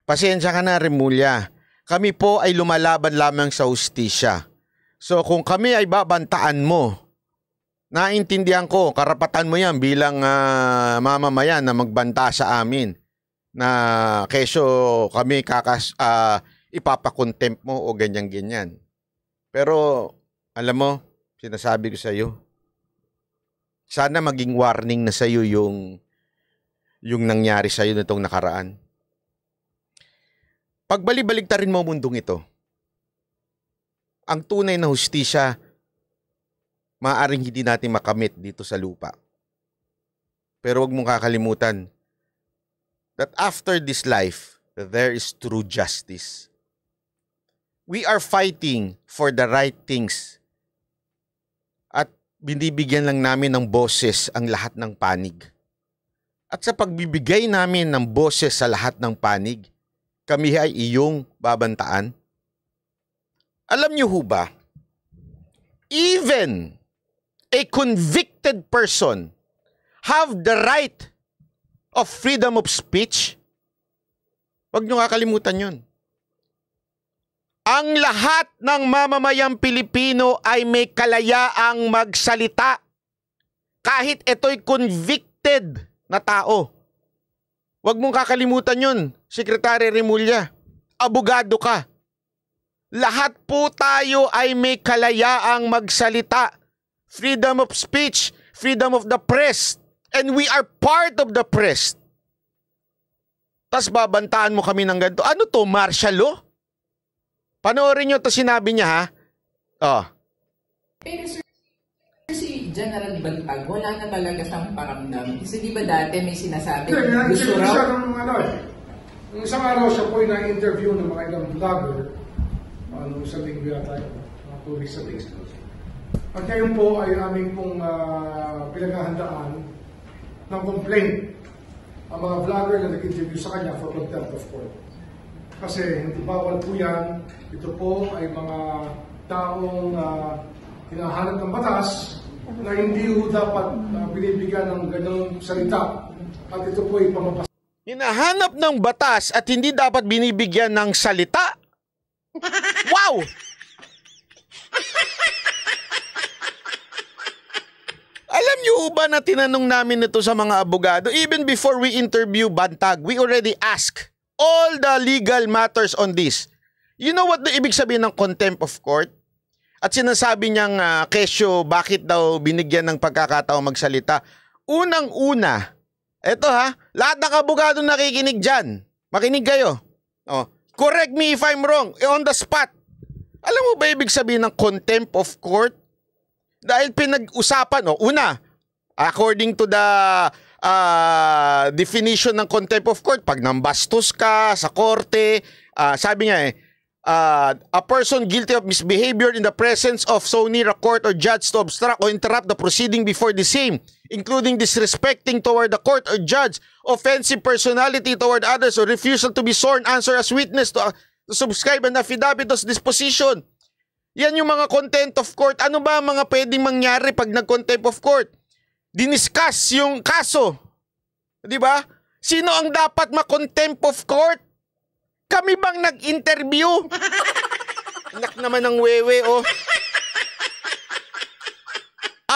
Pasensya ka na, Remulla. Kami po ay lumalaban lamang sa hustisya. So kung kami ay babantaan mo, naintindihan ko, karapatan mo yan bilang mamamayan na magbanta sa amin na keso kami ipapakontempt mo o ganyan-ganyan. Pero alam mo, sinasabi ko sa iyo, sana maging warning na sa iyo yung nangyari sa iyo nitong nakaraan. Pagbali-baligtarin mo mundong ito, ang tunay na hustisya, maaaring hindi natin makamit dito sa lupa. Pero huwag mong kakalimutan that after this life, there is true justice. We are fighting for the right things. At binibigyan lang namin ng boses ang lahat ng panig. At sa pagbibigay namin ng boses sa lahat ng panig, kami ay iyong babantaan. Alam niyo ho ba, even a convicted person have the right of freedom of speech? Huwag niyo kakalimutan yun. Ang lahat ng mamamayang Pilipino ay may kalayaang magsalita. Kahit ito'y convicted na tao. Huwag mong kakalimutan yun, Secretary Remulla. Abogado ka. Lahat po tayo ay may kalayaang magsalita. Freedom of speech, freedom of the press, and we are part of the press. Tas babantaan mo kami ng ganito. Ano to, martial law? Panoorin nyo to, sinabi niya ha. Oh. Pero sir, si General Bantag, wala na talaga siyang paramdam. Kasi di ba dati may sinasabi, gusto raw? Nung isang araw siya po ay na-interview ng mga ilang vlogger, sa linggo yata yun, mga 2 weeks ago. At ngayon po ay aming pong pinaghahandaan ng complaint ang mga vlogger na nag-interview sa kanya for contempt of court. Kasi hindi bawal po yan. Ito po ay mga taong hinahanap ng batas na hindi po dapat binibigyan ng ganong salita. At ito po ay pamapas. Hinahanap ng batas at hindi dapat binibigyan ng salita? Wow! Alam niyo ba na tinanong namin ito sa mga abogado, even before we interview Bantag, we already ask all the legal matters on this. You know what the ibig sabihin ng contempt of court? At sinasabi niyang kesyo bakit daw binigyan ng pagkakataon magsalita. Unang-una, eto ha, lahat ng abogado nakikinig dyan. Makinig kayo. Oh, correct me if I'm wrong, on the spot. Alam mo ba ibig sabihin ng contempt of court? Dahil pinag-usapan, una, according to the definition ng contempt of court, pag nambastos ka sa korte, sabi niya a person guilty of misbehavior in the presence of so near a court or judge to obstruct or interrupt the proceeding before the same, including disrespecting toward the court or judge, offensive personality toward others, or refusal to be sworn answer as witness to subscribe an affidavit of disposition. Yan yung mga contempt of court. Ano ba ang mga pwedeng mangyari pag nag-contempt of court? Diniscuss yung kaso. Di ba? Sino ang dapat ma-contempt of court? Kami bang nag-interview? Anak naman ng wewe, oh.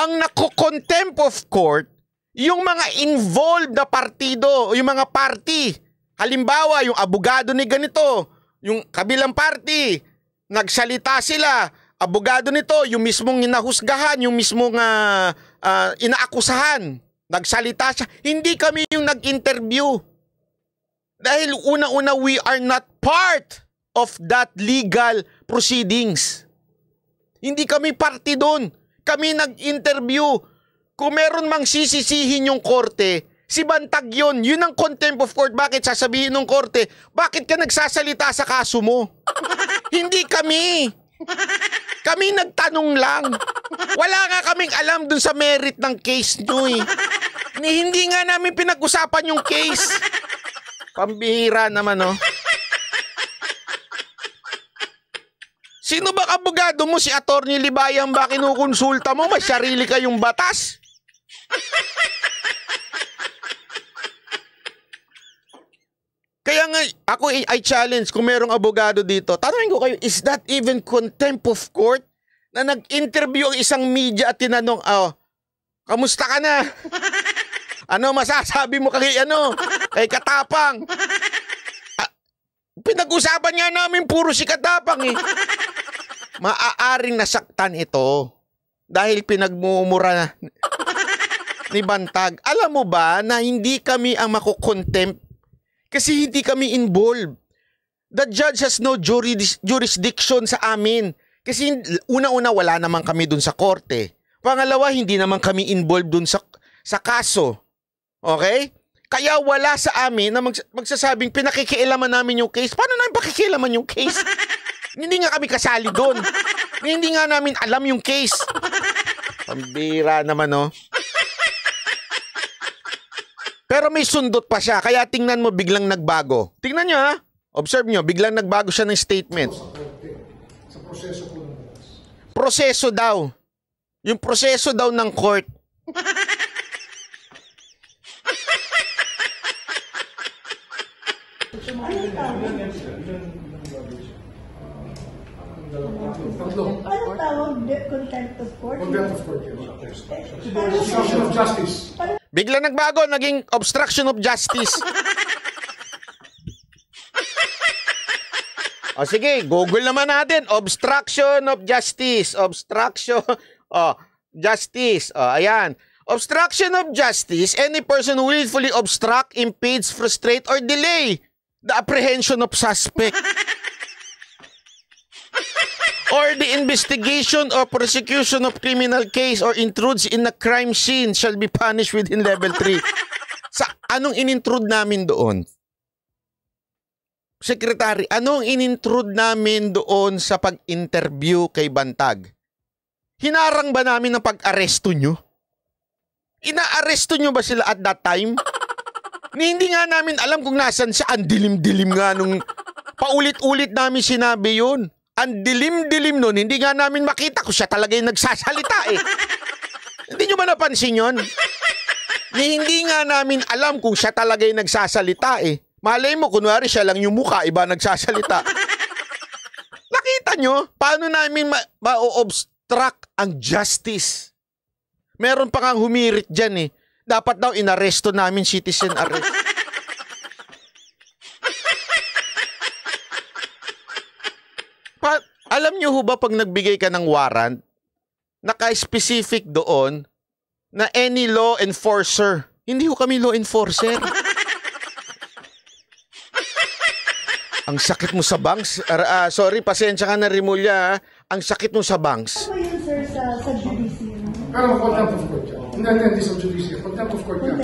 Ang nako-contempt of court, yung mga involved na partido, yung mga party. Halimbawa, yung abogado ni ganito, yung kabilang party, nagsalita sila, abogado nito, yung mismong inahusgahan, yung mismong inaakusahan, nagsalita siya. Hindi kami yung nag-interview. Dahil una-una, we are not part of that legal proceedings. Hindi kami party doon. Kami nag-interview. Kung meron mang sisisihin yung korte, si Bantag yun. Yun ang contempt of court. Bakit sasabihin ng korte, bakit ka nagsasalita sa kaso mo? Hindi kami. Kami nagtanong lang. Wala nga kaming alam dun sa merit ng case nyo eh. Hindi nga namin pinag-usapan yung case. Pambihira naman, oh. Sino ba abogado mo? Si Attorney Libayan ba kinukonsulta mo? May sarili kayong batas? Kaya nga, ako I challenge kung merong abogado dito. Tanungin ko kayo, is that even contempt of court? Na nag-interview ang isang media at tinanong, kamusta ka na? Ano masasabi mo kay Katapang? Pinag-usapan nga namin puro si Katapang eh. Maaaring nasaktan ito dahil pinagmumura ni Bantag. Alam mo ba na hindi kami ang makukontempt kasi hindi kami involved. The judge has no jurisdiction sa amin. Kasi una-una wala naman kami dun sa korte. Pangalawa, hindi naman kami involved dun sa kaso. Okay? Kaya wala sa amin na magsasabing pinakikialaman namin yung case. Paano namin pakikialaman yung case? Hindi nga kami kasali doon. Hindi nga namin alam yung case. Pambira naman, no? Pero may sundot pa siya. Kaya tingnan mo, biglang nagbago. Tingnan nyo, ha? Observe nyo, biglang nagbago siya ng statement. Sa proseso po ng proseso daw. Yung proseso daw ng court. Tatlo. Ano tawag? Contempt of court? Contempt of court. Obstruction of justice. Bigla nagbago, naging obstruction of justice. O sige, Google naman natin. Obstruction of justice. Obstruction justice. Ayan. Obstruction of justice, any person who willfully obstruct, impedes, frustrate, or delay the apprehension of suspect or the investigation or prosecution of criminal case or intrudes in a crime scene shall be punished within level 3. Sa anong inintrude namin doon? Secretary, anong inintrude namin doon sa pag-interview kay Bantag? Hinarang ba namin ng pag-aresto nyo? Ina-aresto nyo ba sila at that time? Hindi nga namin alam kung nasan siya. Ang dilim-dilim nga nung paulit-ulit namin sinabi yun. Ang dilim-dilim nun, hindi nga namin makita kung siya talaga yung nagsasalita eh. Hindi nyo ba napansin yun? Hindi nga namin alam kung siya talaga yung nagsasalita eh. Malay mo, kunwari siya lang yung mukha, iba nagsasalita. Nakita nyo? Paano namin ma-obstruct ang justice? Meron pa kang humirit dyan eh. Dapat daw inaresto namin, citizen arrest. Alam nyo ho ba pag nagbigay ka ng warrant, naka-specific doon na any law enforcer. Hindi ho kami law enforcer. Ang sakit mo sa banks. Sorry, pasensya ka na, Rimulya. Ang sakit mo sa banks. Ano yun, sir, sa judiciary? Pero contempt of court yan. Hindi sa judiciary. Contempt of court yan.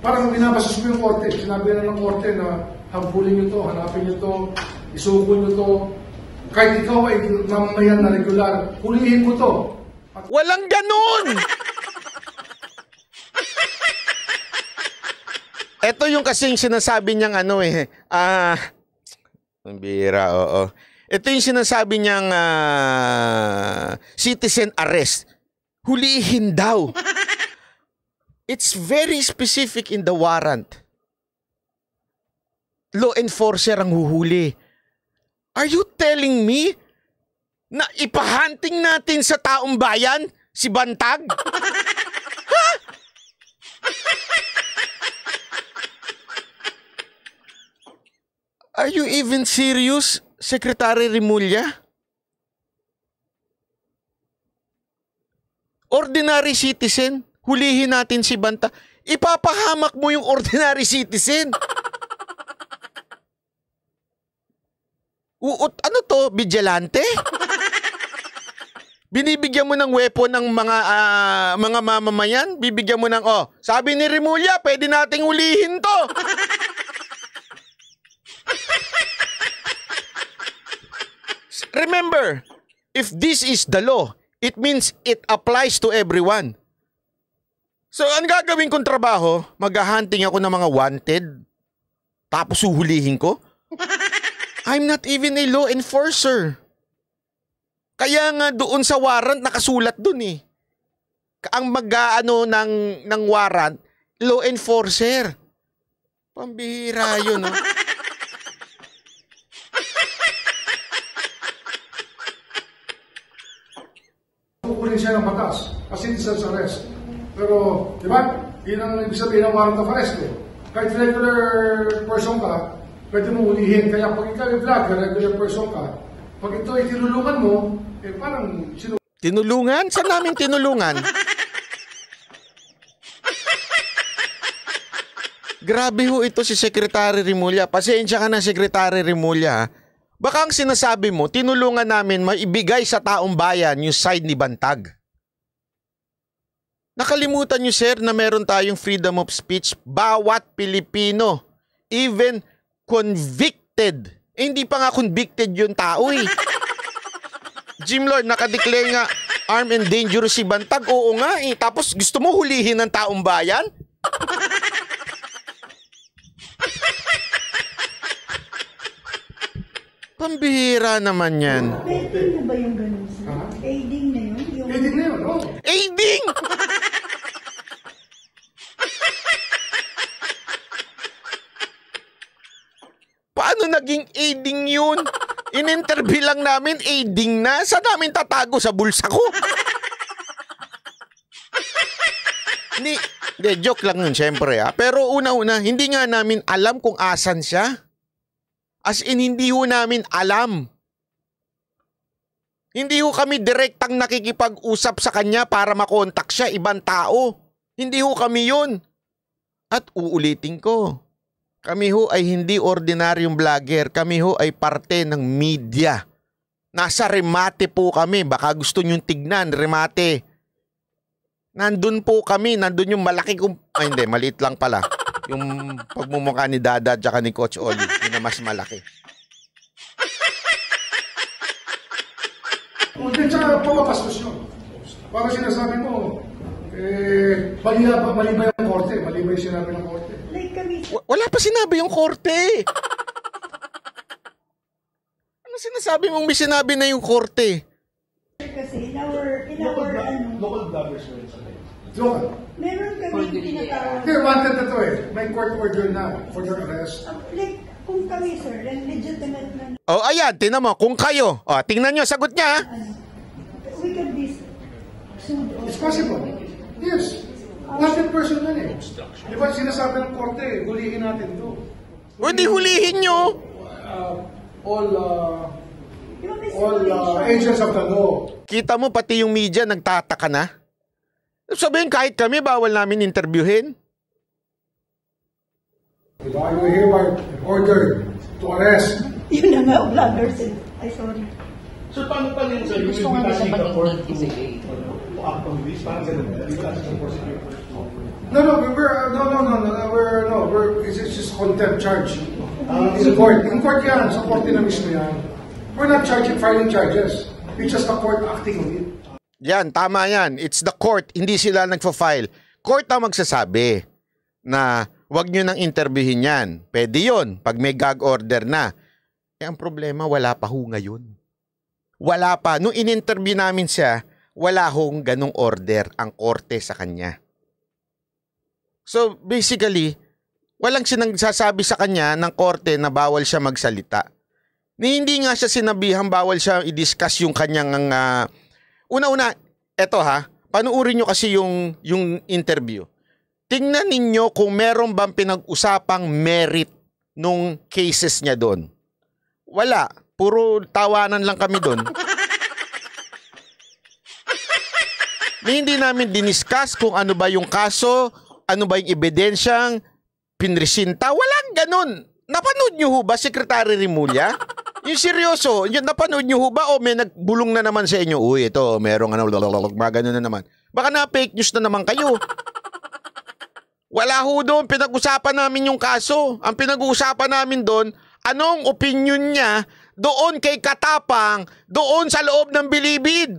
Parang binabasas mo yung korte. Sinabi na ng korte na habulin nyo to, hanapin nyo to, isuko nyo to. Kahit ikaw ay mamamayan na regular, hulihin mo to. Walang ganun! Ito yung kasing sinasabi niyang ang bira, oo. Ito yung sinasabi niyang citizen arrest. Hulihin daw. It's very specific in the warrant. Law enforcer ang huhuli. Are you telling me na ipahunting natin sa taong bayan si Bantag? Ha? Are you even serious, Secretary Rimulya? Ordinary citizen, hulihin natin si Bantag. Ipapahamak mo yung ordinary citizen. Ano to? Vigilante? Binibigyan mo ng weapon ng mga mamamayan? Bibigyan mo ng, sabi ni Rimulya, pwede nating ulihin to. Remember, if this is the law, it means it applies to everyone. So, ang gagawin kong trabaho, mag-hunting ako ng mga wanted, tapos uhulihin ko? I'm not even a law enforcer. Kaya nga doon sa warrant, nakasulat doon eh. Ang mag-aano ng warrant, law enforcer. Pambihira yun, no? kukunin siya ng batas. As citizen's arrest. Pero, di ba? Yun ang ibig sabihin ng warrant of arrest eh. Kahit regular person ka, pwede mo ulihin. Kaya pag ikaw yung vlogger, regular person ka, pag ito ay tinulungan mo, eh parang Tinulungan? Saan namin tinulungan? Grabe ho ito si Secretary Remulla. Pasensya ka na, Secretary Remulla. Baka ang sinasabi mo, tinulungan namin maibigay sa taong bayan yung side ni Bantag. Nakalimutan nyo, sir, na meron tayong freedom of speech. Bawat Pilipino, even convicted. Eh, hindi pa nga convicted yung tao eh. Jim Lord, nakadeclare nga armed and dangerous si Bantag. Oo nga eh. Tapos gusto mo hulihin ng taong bayan? Pambihira naman yan. Aiding na ba yung ganun, sir? Aiding na yun? Aiding na yun, oh. Aiding! Paano naging aiding yun? In-interview lang namin, aiding na. Saan namin tatago? Sa bulsa ko? Hindi, joke lang yun, syempre. Pero una-una, hindi nga namin alam kung asan siya. As in, hindi ho namin alam. Hindi ho kami direktang nakikipag-usap sa kanya para makontak siya, ibang tao. Hindi ho kami yun. At uulitin ko, kami ho ay hindi ordinaryong vlogger. Kami ho ay parte ng media. Nasa remate po kami. Baka gusto nyong tignan, remate. Nandun po kami. Nandun yung malaki kong... Ay hindi, maliit lang pala. Yung pagmumukha ni Dada at ni Coach Oli. Yun na mas malaki. Hindi, tsaka pumapastos yun. Baka sinasabi mo, mali ba yung korte? Mali ba yung sinabi ng korte? Like kami, Wala pa sinabi yung korte. Ano sinasabi mong may sinabi na yung korte? kasi in our Local bloggers were Local. meron kami tinatawag. Hindi, wanted na to eh. May court order na for their arrest. Like, kung kami, sir, and legitimate na, Oh, ayan, tingnan mo. Kung kayo. Oh, tingnan nyo, sagot niya. we could be sued or... It's possible. Yes. Wanted person yan eh. Di ba sinasabi ng korte, hulihin natin to. O, di hulihin nyo. All Yung agents of the law. Kita mo, pati yung media nagtataka na. Sabihin, kahit kami, bawal namin interviewin. Diba? You hereby ordered to arrest. Yun na nga, vloggers. Ay, sorry. So, paano pa rin sa Gusto nga nila maging DTCA. to act on this? Parang ganun. Hindi ko natin yung prosecutor. It's just contempt charge. In court. In court yan. Sa korte na mismo yan. We're not filing charges. It's just the court acting on it. Yan, tama yan. It's the court, hindi sila nagfa-file. Court na magsasabi na wag nyo nang interviewin yan. Pwede yun, pag may gag order na. Eh, ang problema, wala pa ho ngayon. Wala pa. Nung in-interview namin siya, wala hong ganong order ang korte sa kanya. So, basically, walang sinagsasabi sa kanya ng korte na bawal siya magsalita. Hindi nga siya sinabihan bawal siya i-discuss yung kanyang... Una-una, eto panuurin nyo kasi yung interview. Tingnan ninyo kung meron bang pinag-usapang merit nung cases niya doon. Wala. Puro tawanan lang kami doon. Hindi namin diniscuss kung ano ba yung kaso, ano ba yung ebidensyang pinresinta. Walang ganun. Napanood nyo ho ba, Secretary Remulla? Yung seryoso, yung napanood nyo ho ba o may nagbulong na naman sa inyo? Uy, ito, merong mga ganun na naman. Baka na fake news na naman kayo. Wala ho doon, pinag-usapan namin yung kaso. Ang pinag-uusapan namin doon, anong opinion niya doon kay Katapang, doon sa loob ng Bilibid.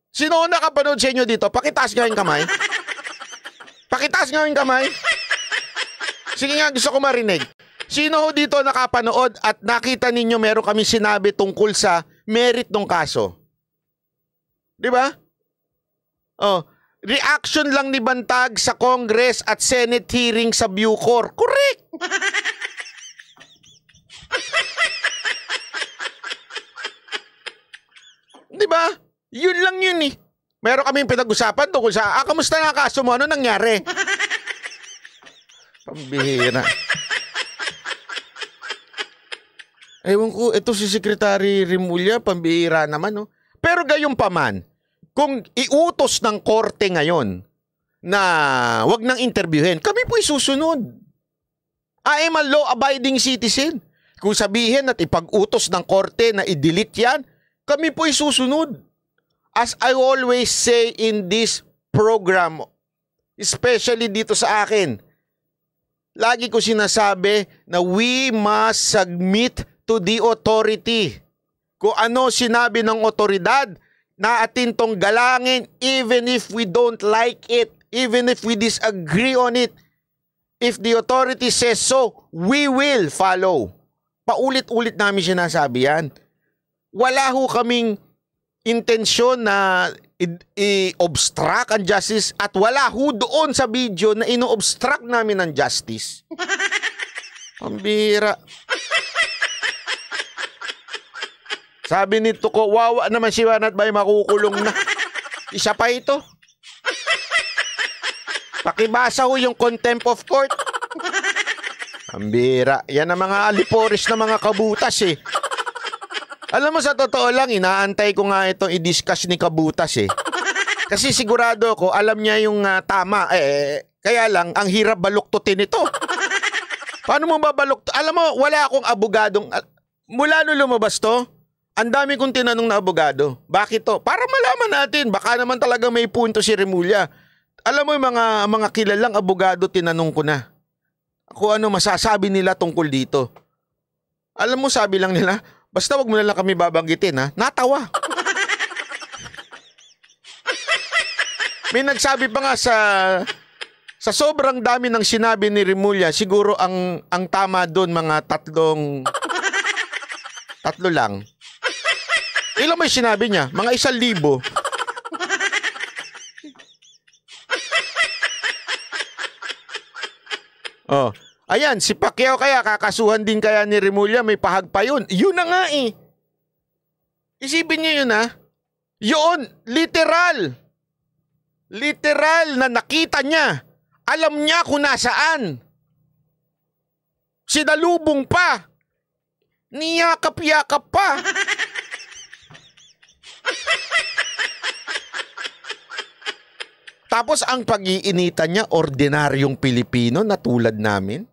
Sino nakapanood sa inyo dito? Pakitaas nga yung kamay. Pakitaas nga yung kamay. Sige nga, gusto ko marinig. Sino ho dito nakapanood at nakita ninyo meron kami sinabi tungkol sa merit ng kaso? Di ba? Oh, reaction lang ni Bantag sa Congress at Senate hearing sa Bucor. Correct! Di ba? Yun lang yun eh. Meron kaming pinag-usapan tungkol sa, kamusta na kaso mo? Ano nangyari? Pambihira. Ewan ko, ito si Secretary Remulla, pambihira naman, no? Pero gayon pa man, kung iutos ng korte ngayon na wag nang interviewin, kami po isusunod. I am a law-abiding citizen. Kung sabihin at ipag-utos ng korte na i-delete yan, kami po isusunod. As I always say in this program, especially dito sa akin, lagi ko sinasabi na we must submit to the authority. Kung ano sinabi ng otoridad, naatin tong galangin even if we don't like it, even if we disagree on it. If the authority says so, we will follow. Paulit-ulit namin sinasabi yan. Wala ho kaming intensyon na i-obstruct ang justice at wala ho doon sa video na ino-obstruct namin ang justice. Pambira. Sabi nito ko, wawa naman si Wanat Bay, makukulong na. Isa pa ito. Pakibasa ho yung contempt of court. Pambira. Yan ang mga aliporis na mga kabutas eh. Alam mo, sa totoo lang, inaantay ko nga itong i-discuss ni Kabutas eh. Kasi sigurado ko, alam niya yung tama. Kaya lang, ang hirap baluktutin ito. Paano mo babalukto? Alam mo, wala akong abogadong... Mula nung lumabas to, ang dami kong tinanong na abogado. Bakit to? Para malaman natin. Baka naman talaga may punto si Remulla. Alam mo, yung mga kilalang abogado, tinanong ko na. Kung ano masasabi nila tungkol dito. Alam mo, sabi lang nila... Basta wag mo na lang kami babanggitin, ha? Natawa. May nagsabi pa nga sa sobrang dami ng sinabi ni Remulla, siguro ang tama doon mga tatlo lang. Ilan may sinabi niya? Mga 1,000. Oh. Ayan, si Pacquiao kaya, kakasuhan din kaya ni Remulla, may pahag pa yun. Yun na nga eh. Isipin niyo yun ha. Yun, literal. Literal na nakita niya. Alam niya kung nasaan. Sinalubong pa. Niyakap-yakap pa. Tapos ang pag-iinitan niya, ordinaryong Pilipino na tulad namin.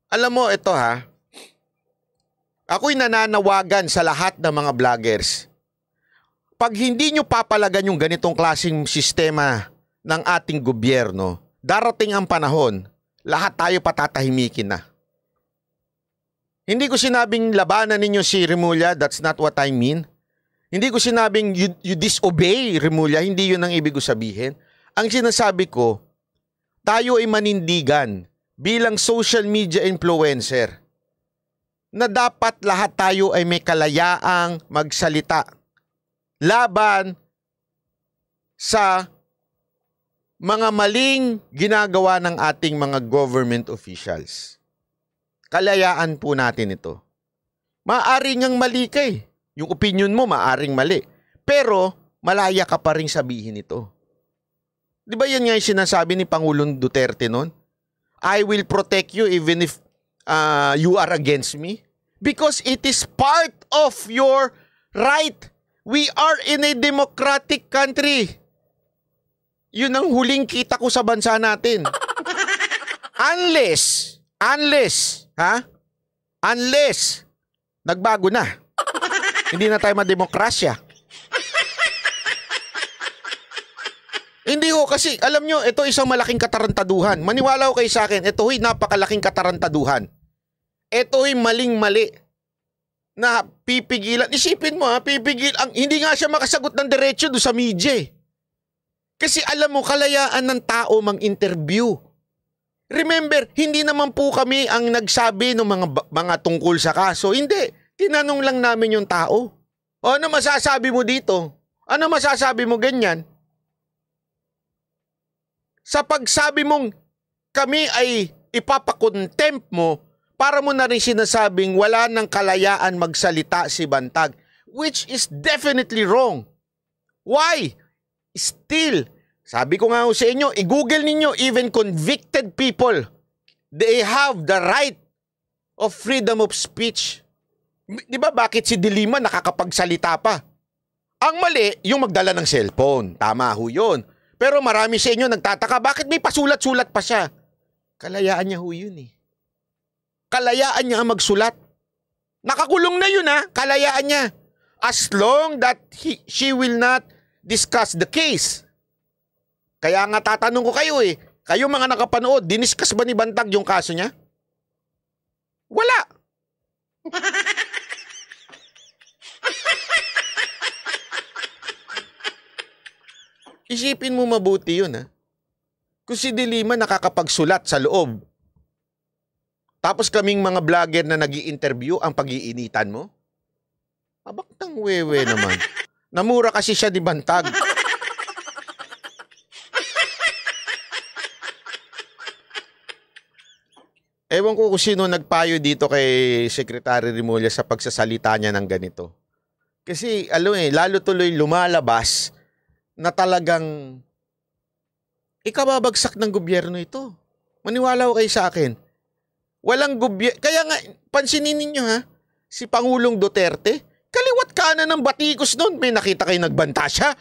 Alam mo, ito ha, ako'y nananawagan sa lahat ng mga vloggers. Pag hindi nyo papalagan yung ganitong klaseng sistema ng ating gobyerno, darating ang panahon, lahat tayo patatahimikin na. Hindi ko sinabing labanan ninyo si Remulla, that's not what I mean. Hindi ko sinabing you disobey Remulla, hindi yun ang ibig ko sabihin. Ang sinasabi ko, tayo ay manindigan bilang social media influencer na dapat lahat tayo ay may kalayaang magsalita laban sa mga maling ginagawa ng ating mga government officials. Kalayaan po natin ito. Maaari ngang mali ka eh. Yung opinion mo maaring mali. Pero malaya ka pa rin sabihin ito. Di ba yan nga yung sinasabi ni Pangulong Duterte noon? I will protect you even if you are against me. Because it is part of your right. We are in a democratic country. Yun ang huling kita ko sa bansa natin. Unless, nagbago na. Hindi na tayo mademokrasya. Hindi ho, kasi alam nyo, ito isang malaking katarantaduhan. Maniwala ho kayo sa akin, ito ho'y napakalaking katarantaduhan. Ito ho'y maling-mali na pipigilan. Isipin mo ha, hindi nga siya makasagot ng diretsyo doon sa media. Kasi alam mo, kalayaan ng tao mang-interview. Remember, hindi naman po kami ang nagsabi ng mga tungkol sa kaso. Hindi, tinanong lang namin yung tao. O ano masasabi mo dito? Ano masasabi mo ganyan? Sa pagsabi mong kami ay ipapakontempt mo, para mo na rin sinasabing wala ng kalayaan magsalita si Bantag. which is definitely wrong. Why? Still, sabi ko nga sa inyo, i-google ninyo, even convicted people, they have the right of freedom of speech. Di ba bakit si De Lima nakakapagsalita pa? Ang mali, yung magdala ng cellphone. Tama ho yun. Pero marami sa inyo nagtataka, bakit may pasulat-sulat pa siya? Kalayaan niya ho yun eh. Kalayaan niya ang magsulat. Nakakulong na yun ha, kalayaan niya. As long that she will not discuss the case. Kaya nga tatanong ko kayo eh, kayo mga nakapanood, diniscuss ba ni Bantag yung kaso niya? Wala. Isipin mo mabuti yun ha. Kung si De Lima nakakapagsulat sa loob, tapos kaming mga vlogger na nag-i-interview ang pag-iinitan mo, abaktang wewe naman. Namura kasi siya di Bantag. Ewan ko kung sino nagpayo dito kay Secretary Remulla sa pagsasalita niya ng ganito. Kasi lalo tuloy lumalabas na talagang ikababagsak ng gobyerno ito. Maniwala ko kayo sa akin. Walang gobyerno. Kaya nga, pansinin ninyo ha, si Pangulong Duterte, kaliwat kanan ng batikos nun. May nakita kayo nagbanta siya.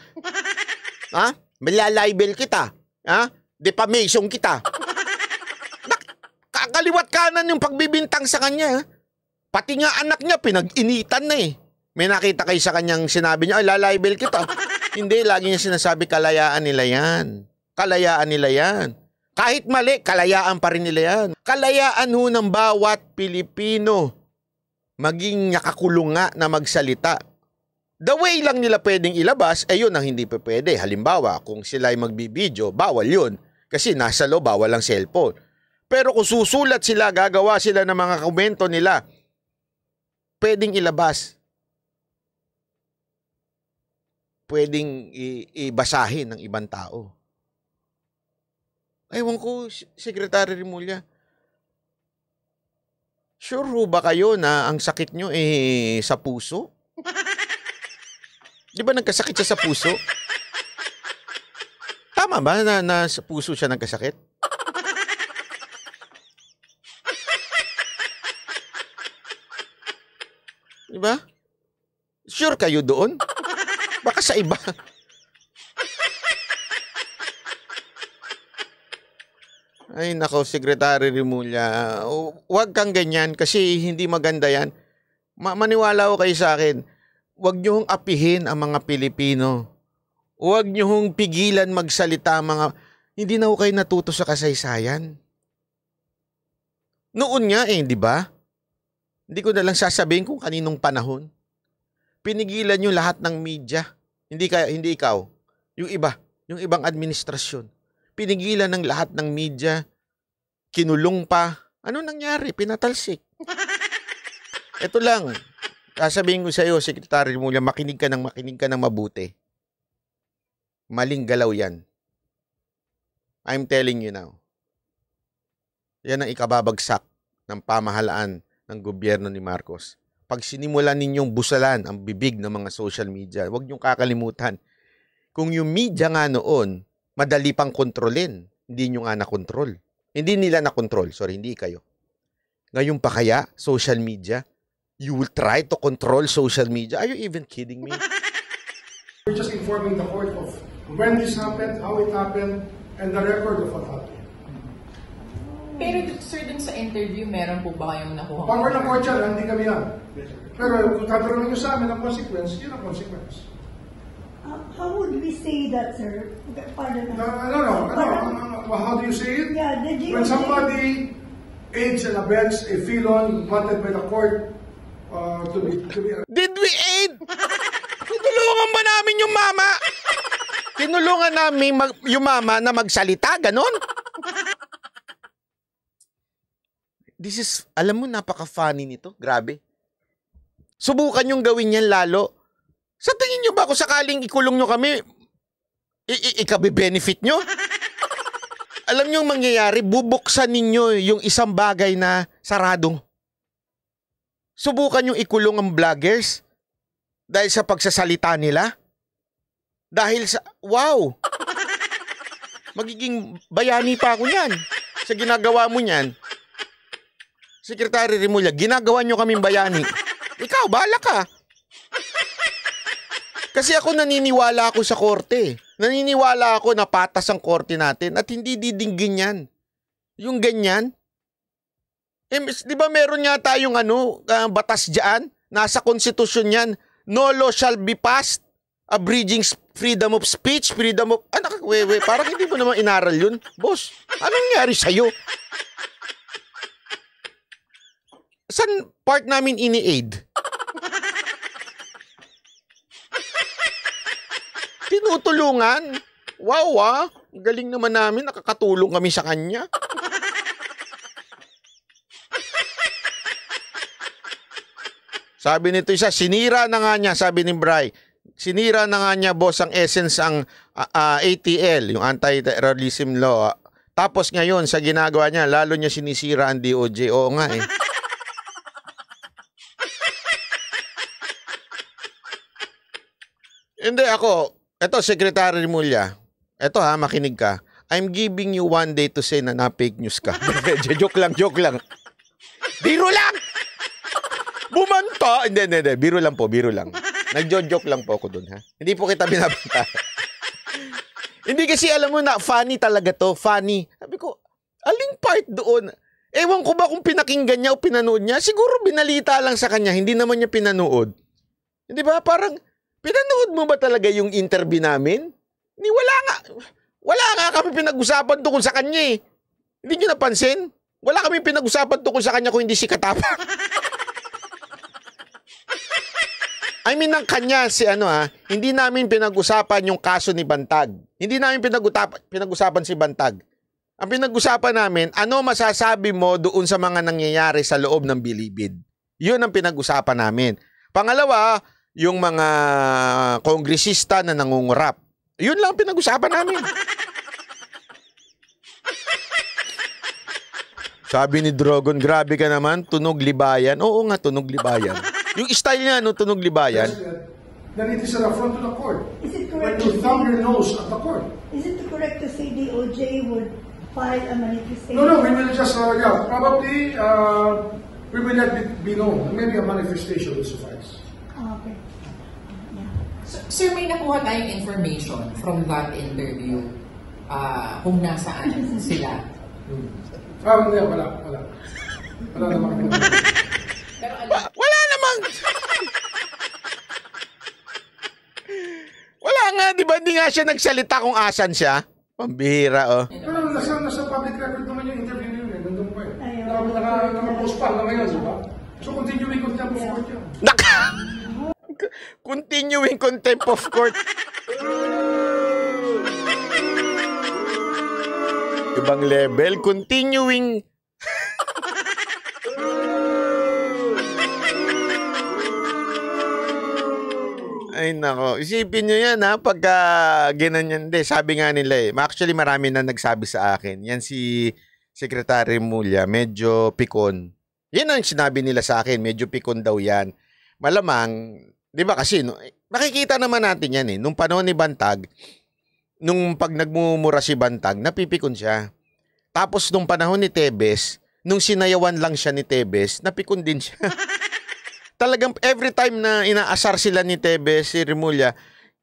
Ha? Malalibel kita. Ha? Defamation kita. Kaliwat kanan yung pagbibintang sa kanya. Ha? Pati nga anak niya, pinag-initan na eh. May nakita kayo sa kanyang sinabi niya, ay lalibel kita. Hindi, lagi niya sinasabi, kalayaan nila yan. Kalayaan nila yan. Kahit mali, kalayaan pa rin nila yan. Kalayaan ho ng bawat Pilipino maging nakakulong nga na magsalita. The way lang nila pwedeng ilabas, ay yun ang hindi pa pwede. Halimbawa, kung sila ay magbibideo, bawal yun. Kasi nasa loob, bawal ang cellphone. Pero kung susulat sila, gagawa sila ng mga komento nila, pwedeng ilabas. Pwedeng ibasahin ng ibang tao. Ewan ko, Secretary Remulla, sure ho ba kayo na ang sakit nyo sa puso? Di ba nagkasakit siya sa puso? Tama ba na sa puso siya nagkasakit? Di ba? Sure kayo doon? Baka sa iba. Ay nako, Secretary Remulla, huwag kang ganyan kasi hindi maganda yan. Maniwala ko kayo sa akin, huwag niyo hong apihin ang mga Pilipino. Huwag niyo hong pigilan magsalita mga... Hindi na ho kayo natuto sa kasaysayan. Noon nga di ba? Hindi ko na lang sasabihin kung kaninong panahon. Pinigilan niyo lahat ng media. Hindi ikaw. Yung iba. Yung ibang administrasyon. Pinigilan ng lahat ng media. Kinulong pa. Ano nangyari? Pinatalsik. Ito lang. Sasabihin ko sa iyo, Secretary Remulla, makinig ka ng mabuti. Maling galaw yan. I'm telling you now. Yan ang ikababagsak ng pamahalaan ng gobyerno ni Marcos. Pag sinimulan ninyong busalan ang bibig ng mga social media, huwag niyong kakalimutan. Kung yung media nga noon, madali pang kontrolin, hindi nyo nga nakontrol. Hindi nila nakontrol, hindi kayo. Ngayon pa kaya, social media, you will try to control social media? Are you even kidding me? We're just informing the court of when this happened, how it happened, and the record of what happened. Pero sir, dun sa interview, meron po ba kayong nakuha? Power ng court yan, hindi kami yan. Pero kung tatanungin nyo sa amin ang consequence, yun ang consequence. How would we say that, sir? Pardon. How do you say it? Yeah, when somebody aids and abets a felon wanted by the court to be... Did we aid? Tinulungan ba namin yung mama? Tinulungan namin yung mama na magsalita, ganon? This is, alam mo, napaka-funny nito. Grabe. Subukan yung gawin yan lalo. Sa tingin nyo ba kung sakaling ikulong nyo kami, ikabe-benefit nyo? Alam nyo yung mangyayari, bubuksan ninyo yung isang bagay na sarado. Subukan yung ikulong ang vloggers. Dahil sa pagsasalita nila? Dahil sa... Wow! Magiging bayani pa ako niyan. Sa ginagawa mo niyan. Secretary Remulla, ginagawa nyo kaming bayani. Ikaw, bahala ka. Kasi ako naniniwala ako sa korte. Naniniwala ako na patas ang korte natin at hindi didinggin yan. Yung ganyan. Di ba meron nga tayong batas dyan? Nasa konstitusyon yan. No law shall be passed abridging freedom of speech, freedom of... parang hindi mo naman inaral yun. Boss, anong nangyari sa'yo? Saan part namin ini-aid? Tinutulungan. Wow, galing naman namin. Nakakatulong kami sa kanya. Sabi nito isa, sinira na nga niya, sabi ni Bray. Sinira na nga niya, boss, ang essence ang ATL, yung anti-terrorism law. Tapos ngayon, sa ginagawa niya, lalo niya sinisira ang DOJ. Oo nga eh. Hindi ako, eto Secretary Remulla, eto makinig ka. I'm giving you one day to say na fake news ka. joke lang. Biro lang! Bumanta! Hindi. Biro lang. Nagjo-joke lang po ako dun, ha? Hindi po kita binabanta. Hindi kasi alam mo na, funny talaga to. Funny. Sabi ko, aling part doon? Ewan ko ba kung pinakinggan niya o pinanood niya? Siguro binalita lang sa kanya, hindi naman niya pinanood. Hindi ba? Parang, pinanood mo ba talaga yung interview namin? Hindi, wala nga kami pinag-usapan tungkol sa kanya eh. Hindi niyo napansin? Wala kami pinag-usapan tungkol sa kanya kung hindi si Katapang. I mean, ng kanya hindi namin pinag-usapan yung kaso ni Bantag. Hindi namin pinag-usapan si Bantag. Ang pinag-usapan namin, ano masasabi mo doon sa mga nangyayari sa loob ng Bilibid? Yun ang pinag-usapan namin. Pangalawa, yung mga kongresista na nangungurap. Yun lang ang pinag-usapan namin. Sabi ni Drogon, grabe ka naman, tunog libayan. Oo nga, tunog libayan. Yung style niya, tunog libayan. Then it is an affront to the court. Is it When correct you thumb your nose at the court. Is it correct to say DOJ would file a manifestation? No, we will just, probably, we will let it be known. Maybe a manifestation will suffice. Okay. Sir, may nakuha tayong information from that interview kung nasaan sila. Hindi, wala. Wala naman. Pero Wala namang... Wala nga, di ba? Hindi nga siya nagsalita kung asan siya. Pambihira, oh. Pero nasa public record naman yung interview niyo. Nandun pa eh. Ayun. Naka-post pa ngayon, di ba? So continuing contempt of court yan. Continuing contempt of court. Ibang level. Continuing... Ay nako, isipin nyo yan pagka ginanyan. Sabi nga nila actually marami na nagsabi sa akin. Yan si Secretary Remulla, medyo pikon. Yan ang sinabi nila sa akin, medyo pikon daw yan. Malamang, di ba kasi, makikita naman natin yan nung panahon ni Bantag, nung pag nagmumura si Bantag, napipikon siya. Tapos nung panahon ni Tebes, nung sinayawan lang siya ni Tebes, napikon din siya. Talagang every time na inaasar sila ni Tebes, si Remulla,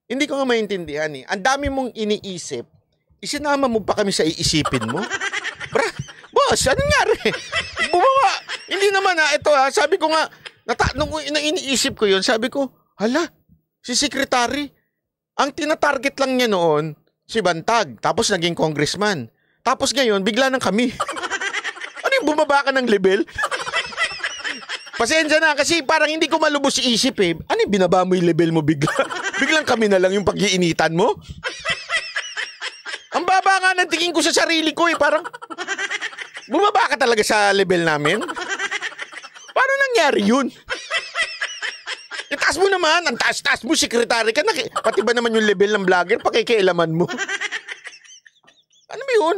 hindi ko nga maintindihan Ang dami mong iniisip, isinama mo pa kami sa iisipin mo? Boss, ano nangyari? Bumaba. Hindi naman ito sabi ko nga, nung iniisip ko yun, sabi ko, hala, si Secretary, ang tinatarget lang niya noon, si Bantag, tapos naging congressman. Tapos ngayon, bigla nang kami. Ano yung bumaba ka ng level? Pasensya na kasi parang hindi ko malubos isip Ano yung binaba mo yung level mo bigla? Biglang kami na lang yung pag-iinitan mo? Ang baba nga ng tingin ko sa sarili ko parang bumaba ka talaga sa level namin? Paano nangyari yun? Itaas mo naman, ang taas-taas mo, sekretary ka na. Pati ba naman yung level ng vlogger, pakikialaman mo? Ano ba yun?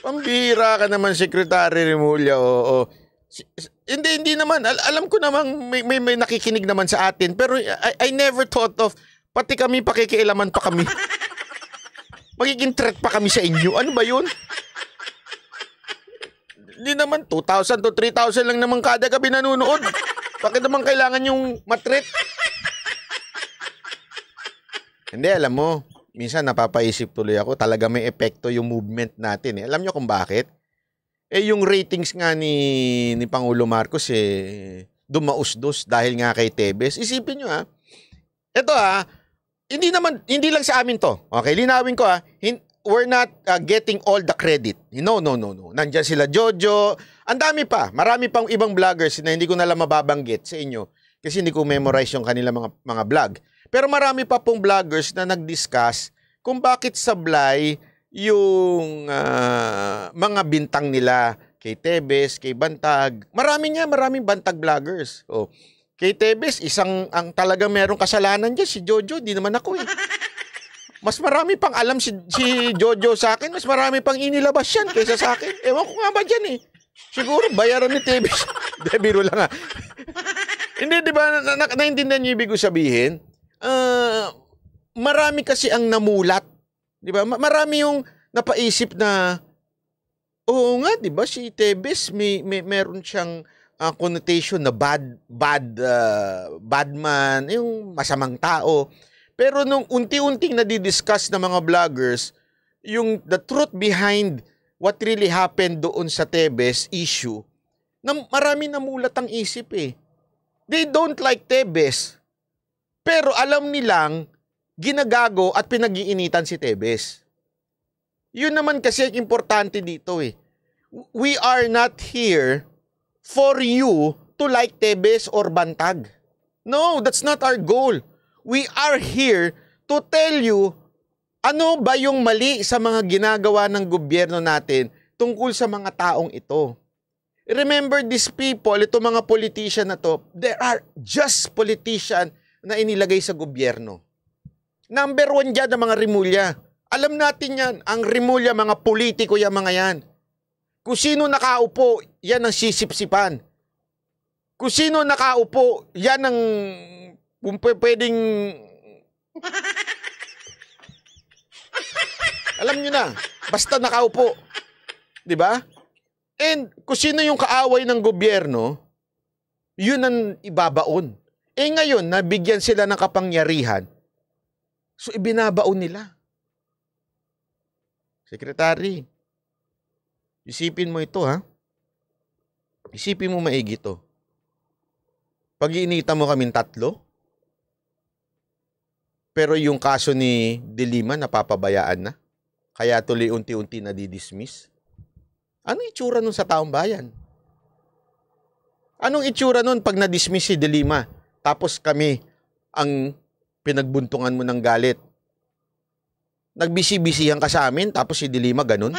Pambira ka naman, Secretary Remulla, oo. Hindi naman. Alam ko namang may nakikinig naman sa atin. Pero I never thought of, pati kami pakikialaman pa kami. Magiging threat pa kami sa inyo. Ano ba yun? Hindi naman, 2,000 to 3,000 lang naman kada gabi nanonood. Bakit naman kailangan yung matreat? Hindi, alam mo, minsan napapaisip tuloy ako, talaga may epekto yung movement natin. Alam nyo kung bakit? Yung ratings nga ni Pangulo Marcos, dumausdos dahil nga kay Tebes. Isipin nyo ito hindi lang sa amin to. Okay, linawin ko we're not getting all the credit. No. Nandiyan sila Jojo. Ang dami pa. Marami pang ibang vloggers na hindi ko na lang mababanggit sa inyo kasi hindi ko memorize yung kanila mga vlog. Pero marami pa pong vloggers na nag-discuss kung bakit sablay yung mga bintang nila kay Tebes, kay Bantag. Maraming Bantag vloggers. Kay Tebes, ang talagang merong kasalanan dyan, si Jojo, di naman ako Mas marami pang alam si Jojo sa akin, mas marami pang inilabas yan kaysa sa akin. Ewan ko nga ba dyan Siguro bayaran ni Tebes. Biro lang Hindi, di ba, naintindihan niyo ibig sabihin? Marami kasi ang namulat. Di ba? Marami yung napaisip na, oo nga, di ba, si Tebes, meron siyang connotation na bad man, yung masamang tao. Pero nung unti-unting nadidiscuss ng mga vloggers, yung the truth behind what really happened doon sa Tebes issue, na marami namulat ang isip They don't like Tebes. Pero alam nilang ginagago at pinag-iinitan si Tebes. Yun naman kasi ang importante dito We are not here for you to like Tebes or Bantag. No, that's not our goal. We are here to tell you ano ba yung mali sa mga ginagawa ng gobyerno natin tungkol sa mga taong ito. Remember these people, itong mga politician na to, there are just politician na inilagay sa gobyerno. Number 1 dyan ang mga Rimulya. Alam natin yan, ang Rimulya, mga politiko yan mga yan. Kung sino nakaupo, yan ang sisipsipan. Kung sino nakaupo, yan ang pwedeng... Alam nyo na, basta nakaupo. Diba? And kung sino yung kaaway ng gobyerno, yun ang ibabaon. Ngayon, nabigyan sila ng kapangyarihan. So, ibinabaon nila. Secretary, isipin mo ito, Isipin mo maigi ito. Pag-iinitan mo kaming 3, pero yung kaso ni De Lima napapabayaan na, kaya tuloy unti-unti na didismiss. Anong itsura nun sa taong bayan? Anong itsura nun pag na-dismiss si De Lima? Tapos kami ang pinagbuntungan mo ng galit. Nagbisi-bisihan ka sa amin, tapos si De Lima ganun?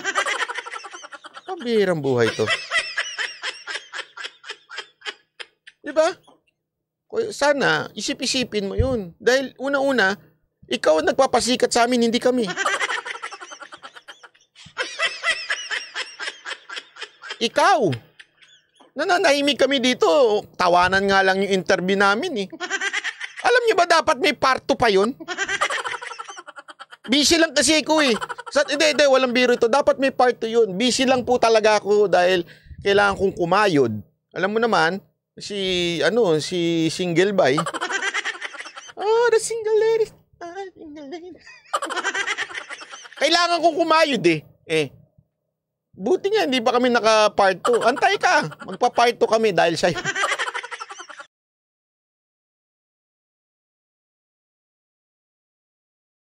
Pambihirang buhay to. Diba? Sana, isip-isipin mo yun. Dahil una-una, ikaw ang nagpapasikat sa amin, hindi kami. Ikaw! Nananahimik kami dito. Tawanan nga lang yung interview namin Alam niyo ba dapat may part 2 pa yun? Busy lang kasi ako Hindi, walang biro ito. Dapat may part 2 yun. Busy lang po talaga ako dahil kailangan kong kumayod. Alam mo naman, si single by. The single lady. Single lady. Kailangan kong kumayod Buti nga, hindi pa kami naka-part 2. Antay ka. Magpa-part 2 kami dahil sa'yo.